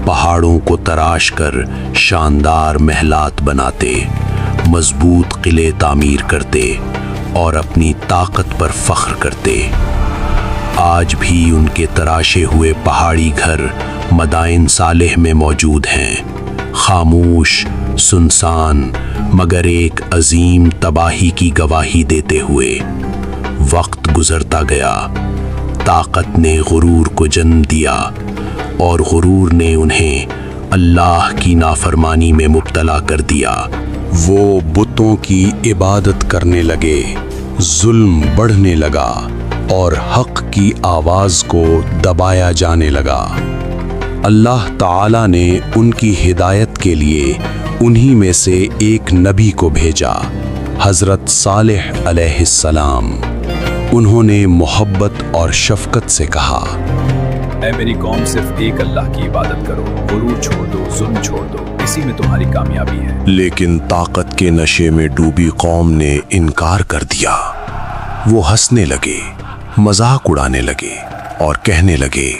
پہاڑوں کو تراش کر شاندار محلات بناتے، مضبوط قلعے تعمیر کرتے اور اپنی طاقت پر فخر کرتے۔ آج بھی ان کے تراشے ہوئے پہاڑی گھر مدائن صالح میں موجود ہیں، خاموش، سنسان، مگر ایک عظیم تباہی کی گواہی دیتے ہوئے۔ وقت گزرتا گیا، طاقت نے غرور کو جنم دیا اور غرور نے انہیں اللہ کی نافرمانی میں مبتلا کر دیا۔ وہ بتوں کی عبادت کرنے لگے، ظلم بڑھنے لگا اور حق کی آواز کو دبایا جانے لگا۔ اللہ تعالیٰ نے ان کی ہدایت کے لیے انہی میں سے ایک نبی کو بھیجا، حضرت صالح علیہ السلام۔ انہوں نے محبت اور شفقت سے کہا، اے میری قوم، صرف ایک اللہ کی عبادت کرو، غرور چھوڑ دو، ظلم چھوڑ دو، اسی میں تمہاری کامیابی ہے۔ لیکن طاقت کے نشے میں ڈوبی قوم نے انکار کر دیا۔ وہ ہنسنے لگے، مذاق اڑانے لگے اور کہنے لگے،